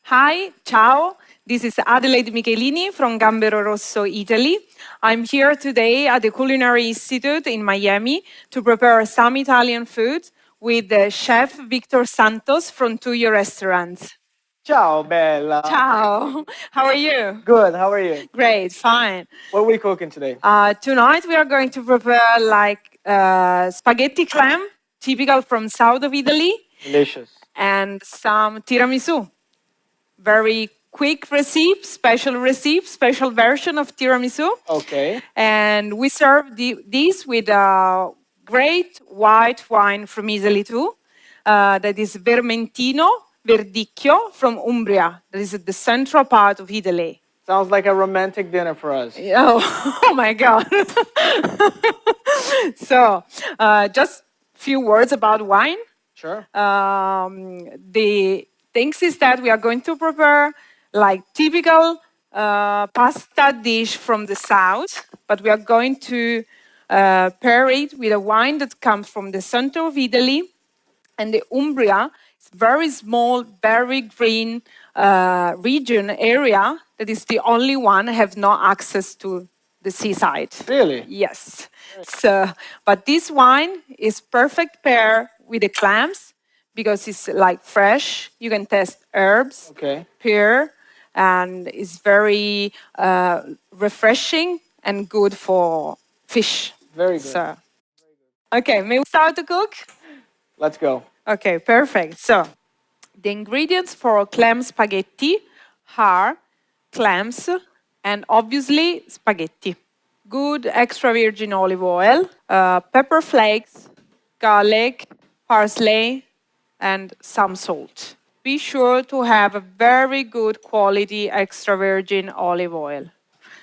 Hi, ciao. This is Adelaide Michelini from Gambero Rosso, Italy. I'm here today at the Culinary Institute in Miami to prepare some Italian food with Chef Victor Santos from Tuyo Restaurants. Ciao, Bella. Ciao. How are you? Good. How are you? Great, fine. What are we cooking today? Tonight we are going to prepare spaghetti clam, typical from south of Italy, Delicious. and some tiramisu. Very quick recipe, special version of tiramisu. Okay. And we serve these with a great white wine from Italy too. That is Vermentino Verdicchio from Umbria. That is the central part of Italy. Sounds like a romantic dinner for us. Oh, oh my God. So, just few words about wine. Sure. The things is that we are going to prepare like typical pasta dish from the south, but we are going to pair it with a wine that comes from the center of Italy and the Umbria. It's very small, very green region area that is the only one have no access to the seaside. Really? Yes. So, but this wine is perfect pair with the clams because it's like fresh. You can taste herbs, Okay. pear, and it's very refreshing and good for fish. Very good. So, okay, may we start to cook? Let's go. Okay, perfect. So, the ingredients for clam spaghetti are clams and obviously spaghetti. Good extra virgin olive oil, pepper flakes, garlic, parsley, and some salt. Be sure to have a very good quality extra virgin olive oil.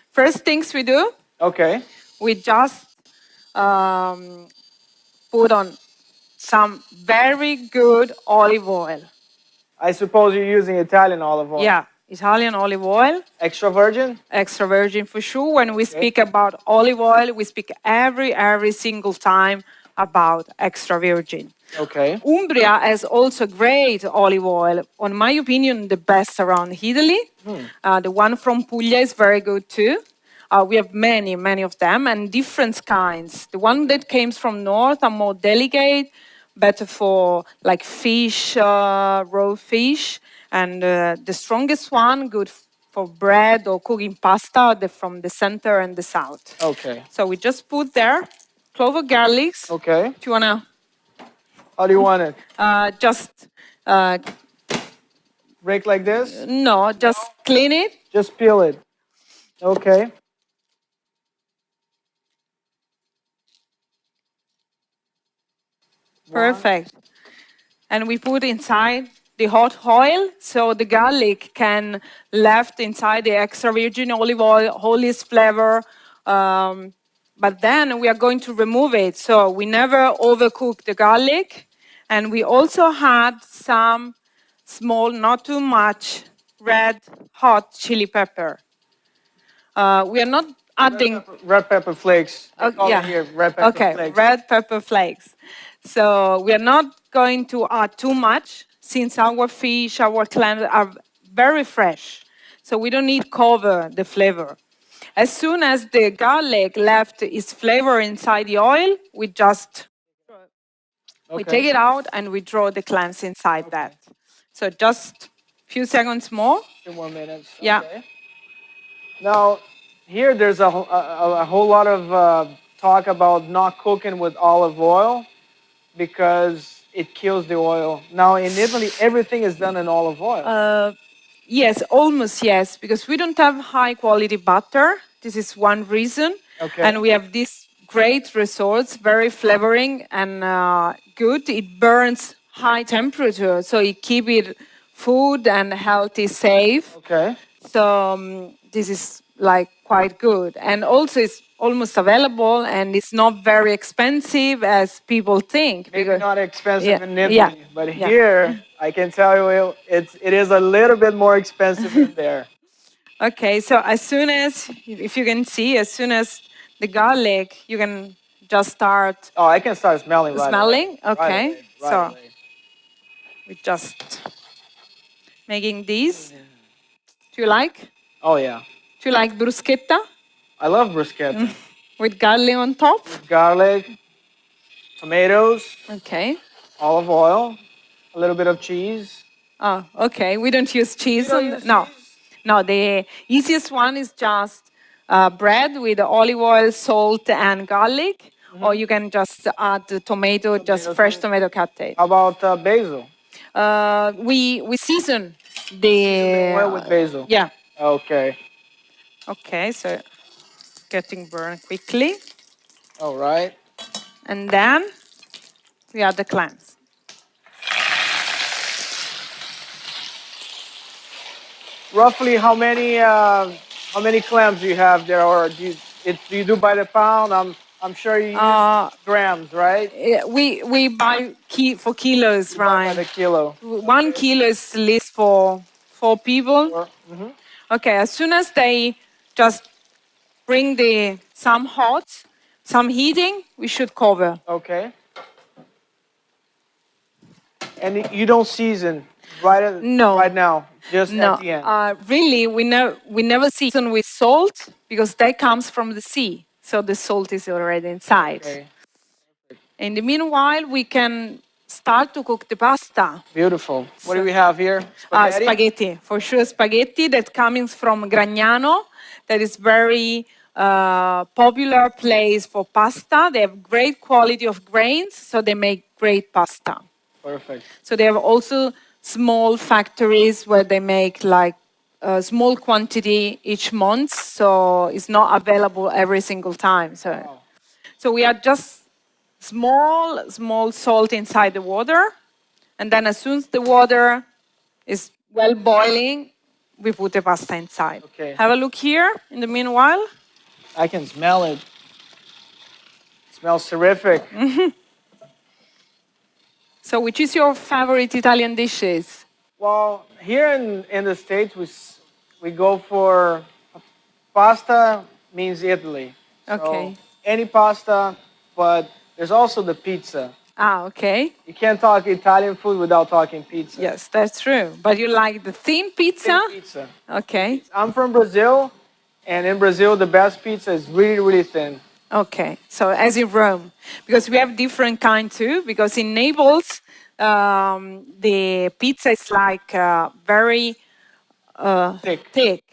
First things we do, Okay. we just put on some very good olive oil. I suppose you're using Italian olive oil. Yeah, Italian olive oil, Extra virgin? extra virgin for sure. When we speak about olive oil, we speak every single time about extra virgin. Okay. Umbria has also great olive oil. On my opinion, the best around Italy. The one from Puglia is very good too. We have many of them and different kinds. The one that comes from north are more delicate, better for like fish, raw fish, and the strongest one good for bread or cooking pasta from the center and the south. Okay. So we just put there clove of garlics. Okay. If you wanna How do you want it? just uh, Break like this? no, just clean it. Just peel it. Okay. Perfect. And we put inside the hot oil so the garlic can left inside the extra virgin olive oil, all its flavor. But then we are going to remove it. So we never overcook the garlic. And we also had some small, not too much, red hot chili pepper. We are not adding. Red pepper flakes. They call it here red pepper Okay, flakes. red pepper flakes. So we are not going to add too much since our fish, our clams are very fresh. So we don't need cover the flavor. As soon as the garlic left its flavor inside the oil, we take it out and we draw the clams inside that. So just a few seconds more. 2 more minutes. Yeah. Okay. Now, here there's a whole lot of talk about not cooking with olive oil because it kills the oil. Now, in Italy, everything is done in olive oil. Yes, almost yes, because we don't have high quality butter. This is one reason. Okay. And we have these great results, very flavoring and good. It burns high temperature, so it keep it food and healthy safe. Okay. So this is like quite good. And also it's almost available and it's not very expensive as people think. Maybe not expensive Yeah, in Italy, yeah, but yeah. here I can tell you it is a little bit more expensive in there. Okay, so as soon as, if you can see, as soon as the garlic, you can just start Oh, I can start smelling right smelling. away. Okay, Right so away. we just making these. Do you like? Oh yeah, Do you like bruschetta I love bruschetta. with garlic on top? With garlic, tomatoes, Okay. olive oil, a little bit of cheese. Oh, okay. We don't use You cheese don't on. use No, cheese? no. The easiest one is just bread with olive oil, salt, and garlic. Or you can just add the tomato, just Tomato fresh to it. tomato cut. How about basil? We season Season the the oil with basil. yeah. Okay. Okay, so getting burned quickly, All right. and then we add the clams. Roughly, how many clams do you have there, or do you do by the pound? I'm sure you use grams, right? We buy for kilos, You buy by the right? kilo. 1 kilo is least for 4 people. Mm-hmm. Okay, as soon as they just bring the some hot, some heating, we should cover. Okay. And you don't season No, right now, just no. at the end. Really, we never season with salt because that comes from the sea, so the salt is already inside. Okay. In the meanwhile, we can start to cook the pasta. Beautiful. What do we have here? Spaghetti. Spaghetti, for sure, spaghetti that comes from Gragnano, that is very popular place for pasta. They have great quality of grains, so they make great pasta. Perfect. So they have also small factories where they make like a small quantity each month, so it's not available every single time. Wow. So we add just small salt inside the water, and then as soon as the water is well boiling, we put the pasta inside. Okay. Have a look here in the meanwhile. I can smell it. Smells terrific. So which is your favorite Italian dishes? Well, here in the States, we go for pasta means Italy. So Okay. any pasta, but there's also the pizza. Okay. You can't talk Italian food without talking pizza. Yes, that's true. But you like the thin pizza? Thin pizza. Okay. I'm from Brazil, and in Brazil, the best pizza is really, really thin. Okay. So as in Rome, because we have different kind too. Because in Naples, the pizza is like very Thick.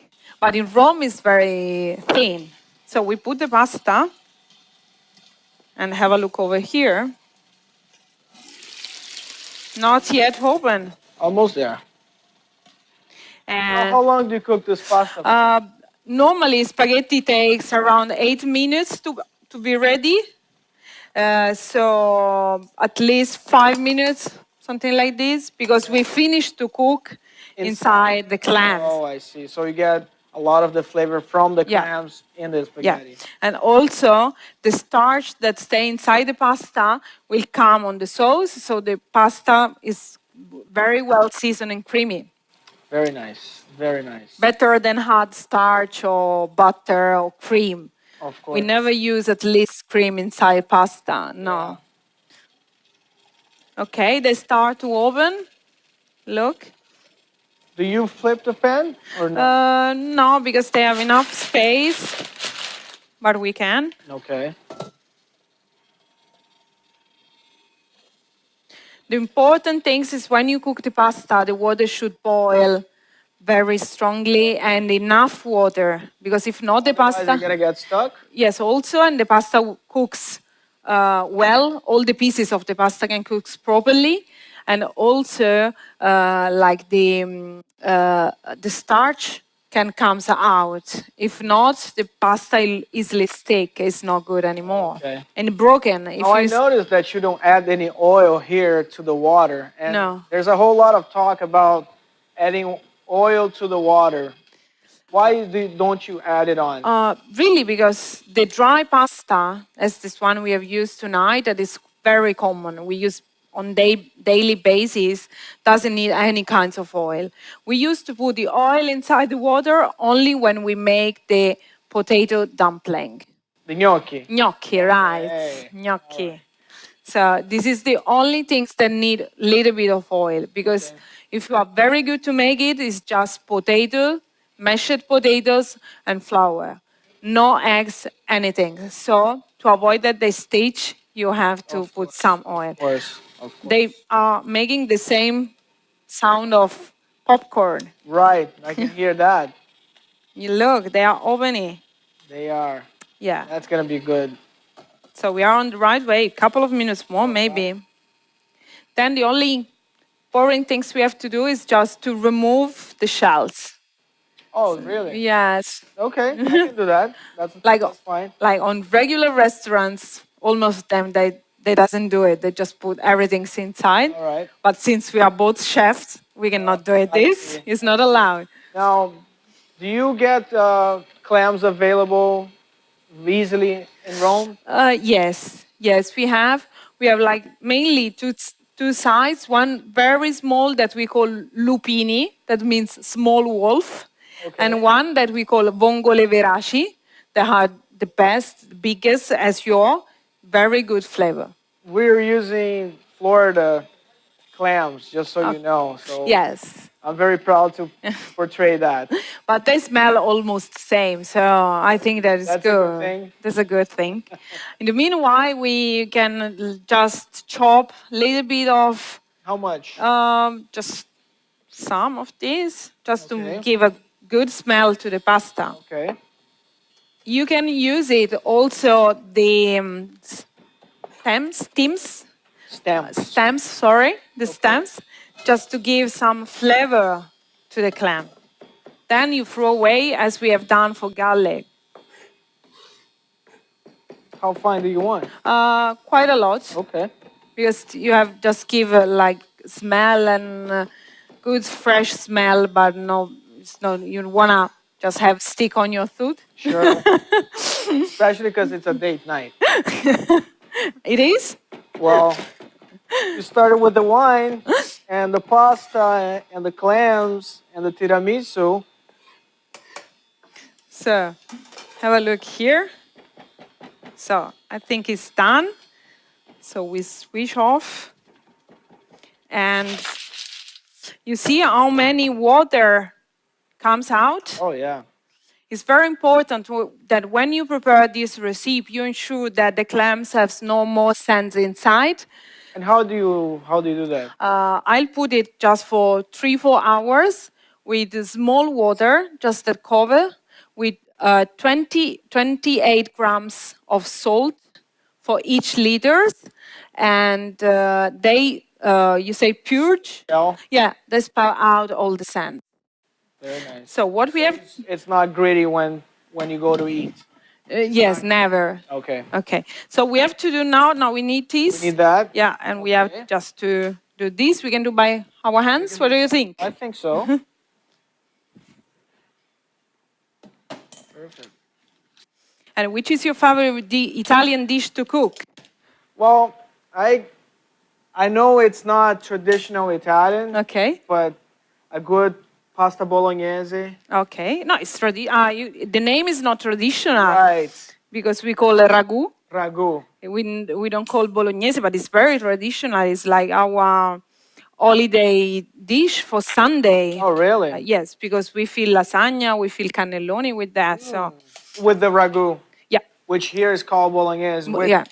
but in Rome it's very thin. So we put the pasta and have a look over here. Not yet open. Almost there. And How long do you cook this pasta for? normally spaghetti takes around 8 minutes to be ready. So at least 5 minutes, something like this, because we finish to cook inside the clams. Oh, I see. So you get a lot of the flavor from the Yeah. clams in the Yeah, spaghetti. and also the starch that stay inside the pasta will come on the sauce, so the pasta is very well seasoned and creamy. Very nice. Very nice. Better than hard starch or butter or cream. Of course. We never use at least cream inside pasta. No. Okay, they start to oven. Look. Do you flip the pan or no? No, because they have enough space, but we can. Okay. The important thing is when you cook the pasta, the water should boil very strongly and enough water, because if not, the Otherwise pasta. you're gonna get stuck. Yes, also, and the pasta cooks well. All the pieces of the pasta can cook properly, and also like the starch can comes out. If not, the pasta will easily stick. It's not good anymore. Okay. And broken. If Now I you noticed that you don't add any oil here to the water, and No. there's a whole lot of talk about adding oil to the water. Why don't you add it on? Really, because the dry pasta, as this one we have used tonight, that is very common. We use on daily basis, doesn't need any kinds of oil. We used to put the oil inside the water only when we make the potato dumpling. The gnocchi. Gnocchi, right? Okay. Gnocchi. So this is the only things that need a little bit of oil because Okay. if you are very good to make it, it's just potato, mashed potatoes, and flour. No eggs, anything. So to avoid that the stage, you have to Of put course. some Of oil. course. Of They course. are making the same sound of popcorn. Right. I can hear that. You look, they are opening. They are. Yeah. That's gonna be good. So we are on the right way. A couple of minutes more, All right. maybe. Then the only boring things we have to do is just to remove the shells. Oh, really? Yes. Okay, I can do that. like That's fine. like on regular restaurants, almost them they doesn't do it. They just put everything inside. All right. But since we are both chefs, we cannot do it. I This see. is I not see. allowed. Now, do you get clams available easily in Rome? Yes, yes, we have. We have like mainly two sides. One very small that we call lupini, that means small wolf, and Okay. one that we call vongole veraci, that are the best, biggest as your, very good flavor. We're using Florida clams, just so Uh, you know. So yes, I'm very proud to portray that. but they smell almost the same, so I think that is That's a good good. thing. That's a good thing. In the meanwhile, we can just chop a little bit of How much? just some of these, just to Okay. give a good smell to the pasta. Okay. You can use it also the Stamps. stems, sorry, the Okay. stems, just to give some flavor to the clam. Then you throw away as we have done for garlic. How fine do you want? Quite a lot Okay. because you have just give like smell and good fresh smell, but no, it's not. You wanna just have stick on your tooth. Sure. Especially because it's a date night. It is. Well, you started with the wine and the pasta and the clams and the tiramisu. So have a look here. So I think it's done. So we switch off, and you see how many water comes out. Oh yeah. It's very important that when you prepare this recipe, you ensure that the clams have no more sands inside. And how do you do that? I'll put it just for 3-4 hours with small water, just a cover, with 28 grams of salt for each liters, and you say purge, Shell. yeah, they spell out all the sand. Very nice. So what we So have, it's not gritty when you go to eat. yes, never. Okay. Okay, so we have to do now we need We this. need that. Yeah, and we have Okay. just to do this. We can do by our hands. What do you think? I think so. Perfect. And which is your favorite Italian dish to cook? Well, I know it's not traditional Italian, Okay. but a good pasta bolognese. Okay. No, it's the name is not traditional Right. because we call it ragu. Ragu. We don't call bolognese, but it's very traditional. It's like our holiday dish for Sunday. Oh, really? Yes, because we feel lasagna, we feel cannelloni with that. So With the ragu, yeah, which here is called bolognese. With yeah,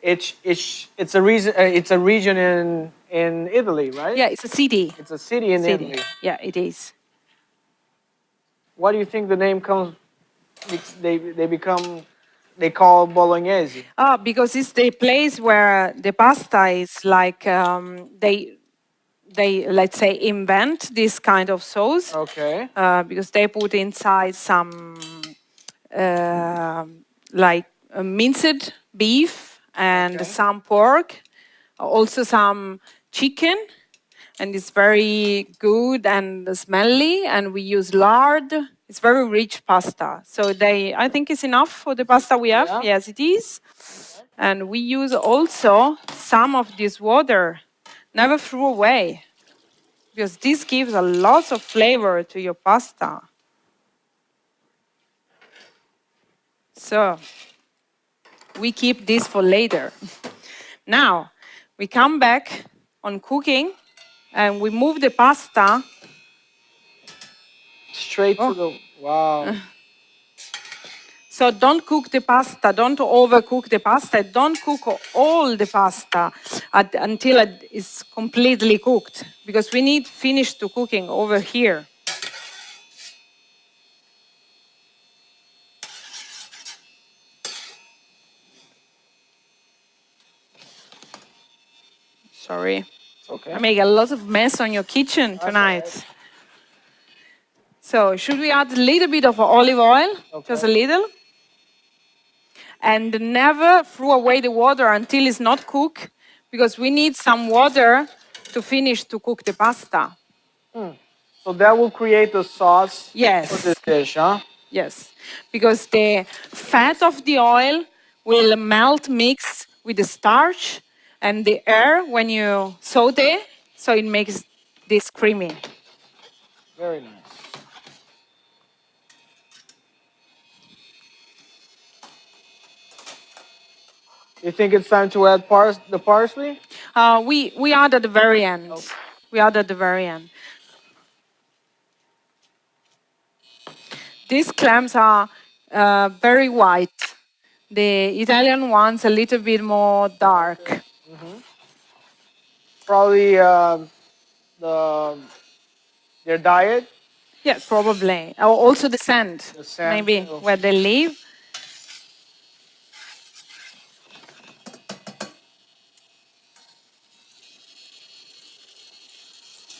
it's a region in Italy, right? yeah. It's a city. It's a city in City. Italy. Yeah, it is. What do you think the name comes? They call bolognese. Because it's the place where the pasta is like they let's say invent this kind of sauce Okay. because they put inside some uh, like minced beef and Okay. some pork, also some chicken, and it's very good and smelly. And we use lard. It's very rich pasta. So I think it's enough for the pasta we have. Yeah. Yes, it is. And we use also some of this water. Never throw away because this gives a lot of flavor to your pasta. So we keep this for later. Now, We come back on cooking and we move the pasta. Straight to Oh. the, wow. So don't cook the pasta, don't overcook the pasta, don't cook all the pasta until it is completely cooked, because we need finish to cooking over here. Sorry. It's okay. I make a lot of mess on your kitchen That's all tonight. right. So should we add a little bit of olive oil? Okay. Just a little. And never throw away the water until it's not cooked, because we need some water to finish to cook the pasta. So that will create the sauce for Yes. this dish, huh? Yes, because the fat of the oil will melt, mix with the starch and the air when you saute, so it makes this creamy. Very nice. You think it's time to add the parsley? We add at the very end. Okay. We add at the very end. These clams are very white. The Italian ones a little bit more dark. Probably the their diet. Yeah, probably. Or also the sand, The sand, maybe too. where they live.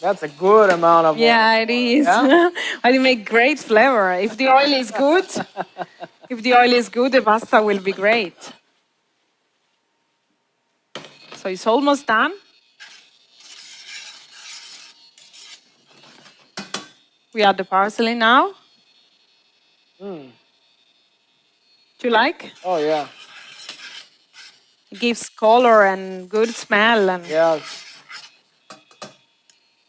That's a good amount of Yeah, oil. it is. Yeah? And it make great flavor. If the oil is good, the pasta will be great. So it's almost done. We add the parsley now. Mm. Do you like? Oh yeah. It gives color and good smell. And Yeah.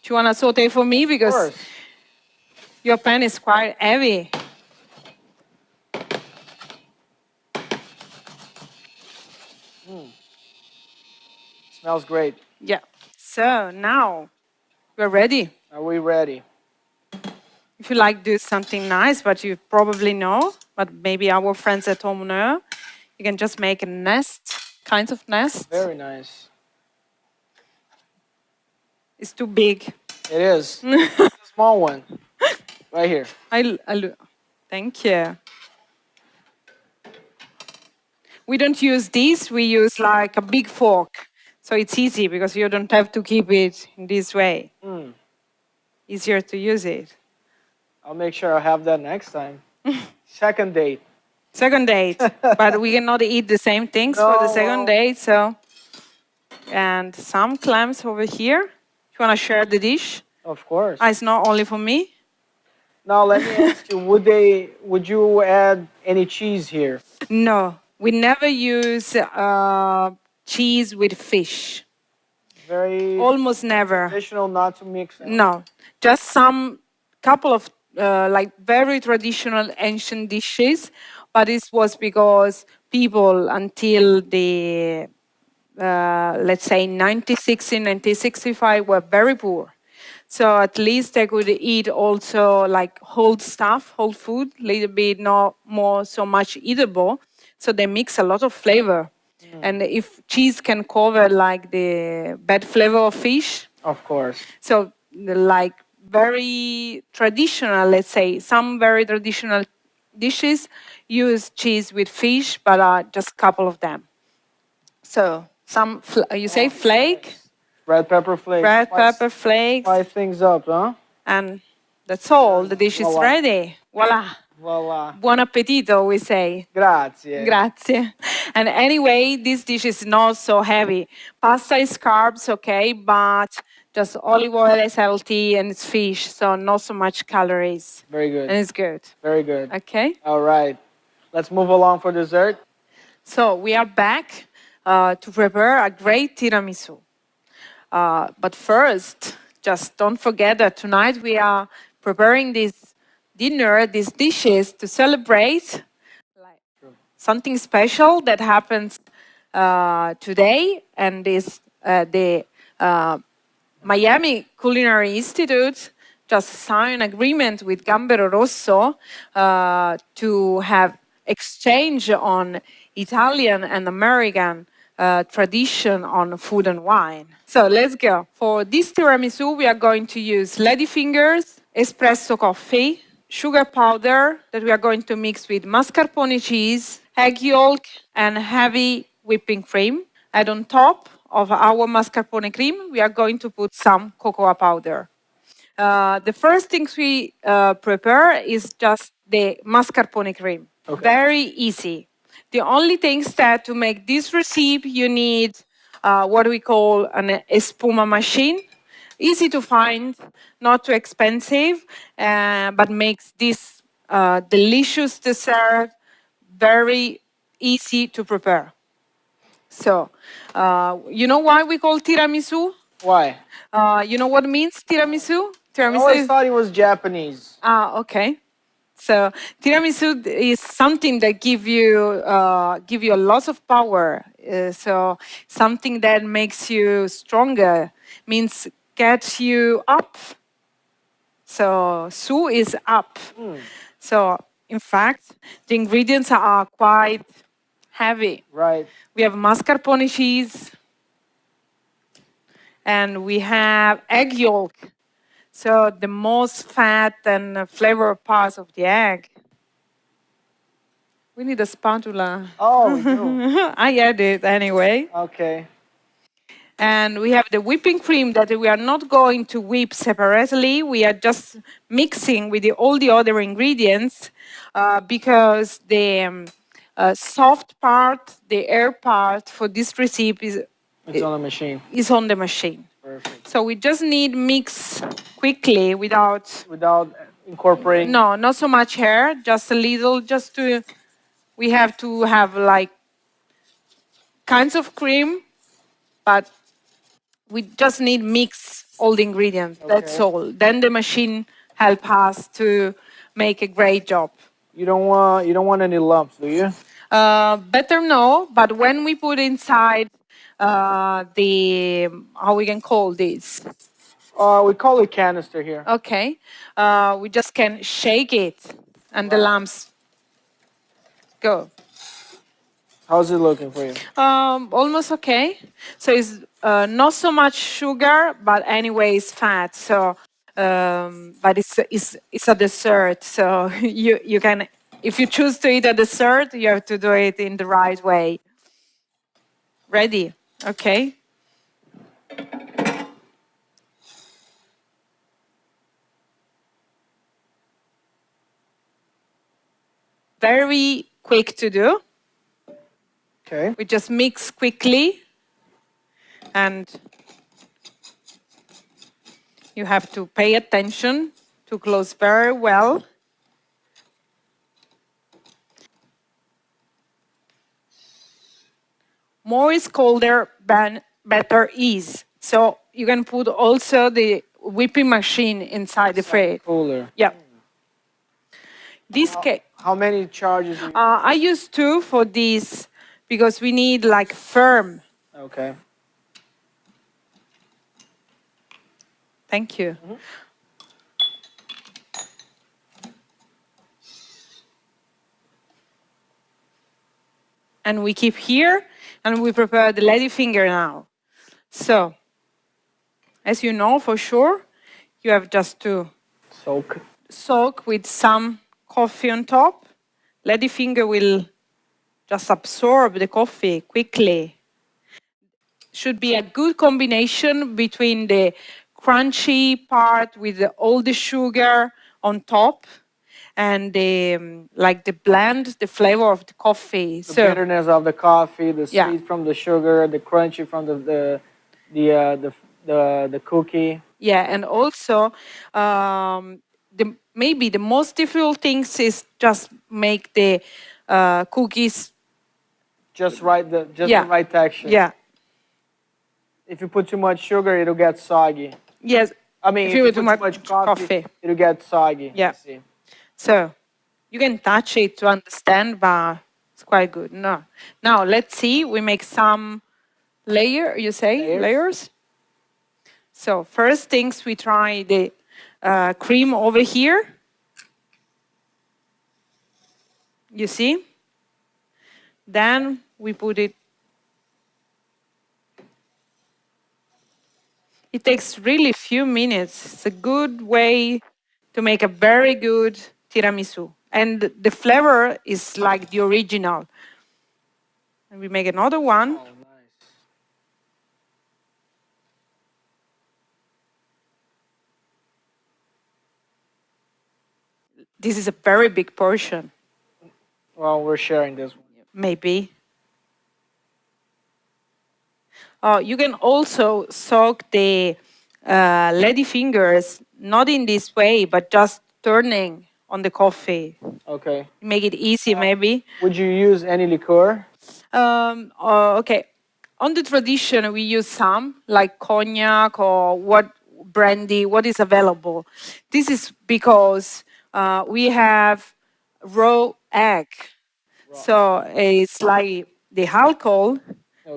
do you want to saute for me? Of Because course. your pan is quite heavy. Smells great. Yeah. So now we're ready. Are we ready? If you like do something nice, but you probably know, but maybe our friends at home know, you can just make a nest, kinds of nest. Very nice. It's too big. It is. Small one. Right here. Thank you. We don't use this, we use like a big fork. So it's easy because you don't have to keep it in this way. Mm. Easier to use it. I'll make sure I have that next time. Second date. Second date, but we cannot eat the same things for the second date, so. And some clams over here. You want to share the dish? Of course. It's not only for me. Now let me ask you: Would you add any cheese here? No, we never use cheese with fish. Very Almost never. traditional, not to mix. No, just some couple of like very traditional ancient dishes, but this was because people until the let's say 1960, 1965 were very poor. So at least they could eat also like whole stuff, whole food, little bit not more so much eatable. So they mix a lot of flavor. And if cheese can cover like the bad flavor of fish, Of course. so like very traditional, let's say, some very traditional dishes use cheese with fish, but just a couple of them. So some, you say flake, Red pepper flakes. red pepper flakes, Spice things up, huh? and that's all. The dish is Voila. ready. Voila. Voila. Buon appetito, we say. Grazie. Grazie. And anyway, this dish is not so heavy. Pasta is carbs, okay, but just olive oil is healthy and it's fish, so not so much calories. Very good. And it's good. Very good. Okay. All right. Let's move along for dessert. So we are back to prepare a great tiramisu. But first, just don't forget that tonight we are preparing this dinner, these dishes to celebrate something special that happens today, and is the Miami Culinary Institute just signed an agreement with Gambero Rosso to have exchange on Italian and American tradition on food and wine. So let's go. For this tiramisu, we are going to use ladyfingers, espresso coffee, sugar powder that we are going to mix with mascarpone cheese, egg yolk, and heavy whipping cream. And on top of our mascarpone cream, we are going to put some cocoa powder. The first things we prepare is just the mascarpone cream. Okay. Very easy. The only things that to make this recipe, you need what we call an espuma machine. Easy to find, not too expensive, but makes this delicious dessert very easy to prepare. So, you know why we call tiramisu? Why? You know what means tiramisu? I Tiramisu always is, thought it was Japanese. okay. So tiramisu is something that give you a lot of power. So something that makes you stronger, means gets you up. So su is up. So in fact, the ingredients are quite heavy. Right. We have mascarpone cheese, and we have egg yolk. So the most fat and flavor parts of the egg. We need a spatula. Oh, we do. I add it anyway. Okay. And we have the whipping cream that we are not going to whip separately. We are just mixing with all the other ingredients because the soft part, the air part for this recipe It's on the machine. is on the machine. Perfect. So we just need mix quickly without Without incorporating. no, not so much air, just a little, just to. We have to have like kinds of cream, but we just need mix all the ingredients. That's Okay. all. Then the machine help us to make a great job. You don't want any lumps, do you? Better no, but when we put inside the how we can call this? We call it canister here. Okay, we just can shake it, and the lumps go. How's it looking for you? Almost okay. So it's not so much sugar, but anyways fat. So, but it's a dessert. So you can, if you choose to eat a dessert, you have to do it in the right way. Ready? Okay. Very quick to do. Okay. We just mix quickly, and you have to pay attention to close very well. More is colder, better is. So you can put also the whipping machine inside the fridge. Cooler. Yeah. This cake. How many charges? I use 2 for this because we need like firm. Okay. Thank you. And we keep here, and we prepare the ladyfinger now. So, as you know for sure, you have just to soak with some coffee on top. Ladyfinger will just absorb the coffee quickly. Should be a good combination between the crunchy part with all the sugar on top and the like the blend, the flavor of the coffee. The bitterness of the coffee, the sweet Yeah. from the sugar, the crunchy from the cookie. Yeah, and also maybe the most difficult things is just make the cookies. Just right the Yeah. right texture. Yeah. If you put too much sugar, it'll get soggy. Yes. I mean, if you put too much coffee, it'll get soggy. Yeah. See. So you can touch it to understand, but it's quite good. No. Now let's see. We make some layer, you say? Layers? So first things we try the cream over here. You see? Then we put it. It takes really few minutes. It's a good way to make a very good tiramisu. And the flavor is like the original. And we make another one. Oh, nice. This is a very big portion. Well, we're sharing this one. Maybe. You can also soak the lady fingers, not in this way, but just turning on the coffee. Okay. Make it easy, maybe. Would you use any liqueur? Okay. On the tradition, we use some, like cognac or what brandy, what is available. This is because we have raw egg. So it's like the alcohol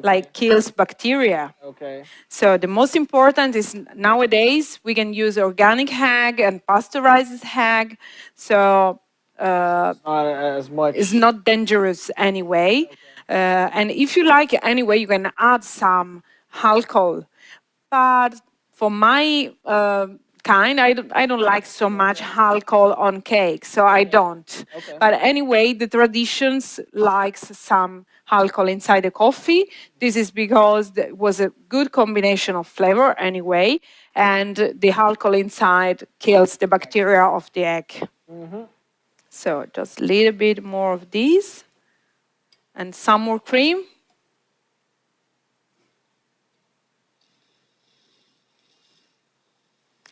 like kills bacteria. Okay. So the most important is nowadays we can use organic egg and pasteurized egg. So Not as much. it's not dangerous anyway. And if you like anyway, you can add some alcohol. But for my kind, I don't like so much alcohol on cake, so I don't. Okay. But anyway, the traditions likes some alcohol inside the coffee. This is because it was a good combination of flavor anyway, and the alcohol inside kills the bacteria of the egg. So just a little bit more of this, and some more cream.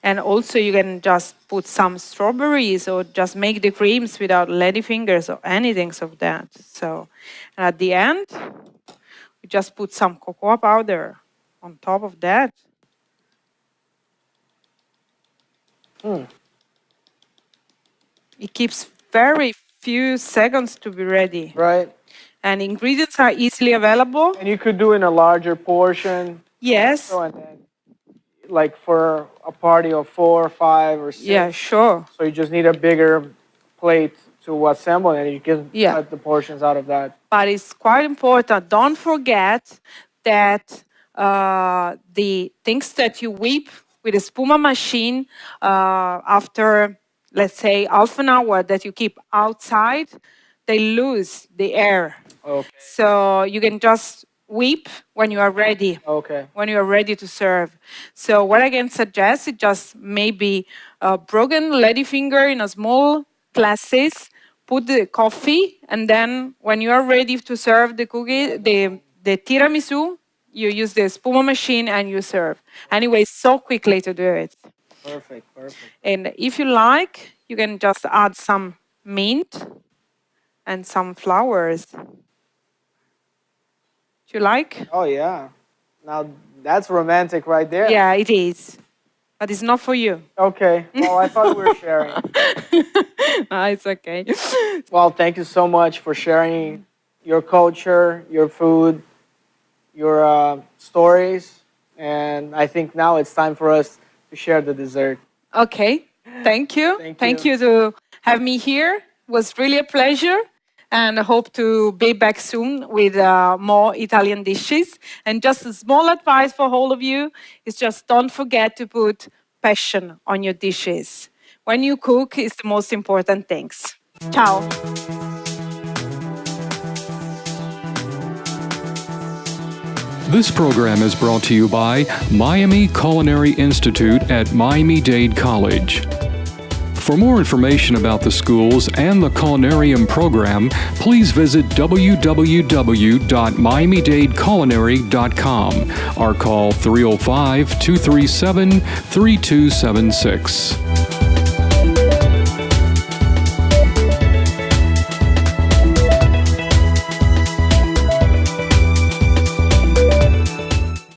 And also you can just put some strawberries or just make the creams without ladyfingers or anything of that. So, and at the end, we just put some cocoa powder on top of that. It keeps very few seconds to be ready. Right. And ingredients are easily available. And you could do in a larger portion. Yes. So, and then, like for a party of 4, 5, or 6. Yeah, sure. So you just need a bigger plate to assemble, and you can Yeah. cut the portions out of that. But it's quite important. Don't forget that the things that you whip with a spuma machine after, let's say, half an hour that you keep outside, they lose the air. Okay. So you can just whip when you are ready. Okay. When you are ready to serve. So what I can suggest is just maybe a broken ladyfinger in a small glasses, put the coffee, and then when you are ready to serve the cookie, the tiramisu, you use the spuma machine and you serve. Anyway, so quickly to do it. Perfect. Perfect. And if you like, you can just add some mint and some flowers. Do you like? Oh yeah. Now that's romantic right there. Yeah, it is. But it's not for you. Okay. Well, I thought we were sharing. No, it's okay. Well, thank you so much for sharing your culture, your food, your stories, and I think now it's time for us to share the dessert. Okay, thank you. Thank you to have me here. It was really a pleasure. And I hope to be back soon with more Italian dishes. And just a small advice for all of you is just don't forget to put passion on your dishes. When you cook, it's the most important things. Ciao. This program is brought to you by Miami Culinary Institute at Miami-Dade College. For more information about the schools and the Culinarium program, please visit www.miamidadeculinary.com or call 305-237-3276.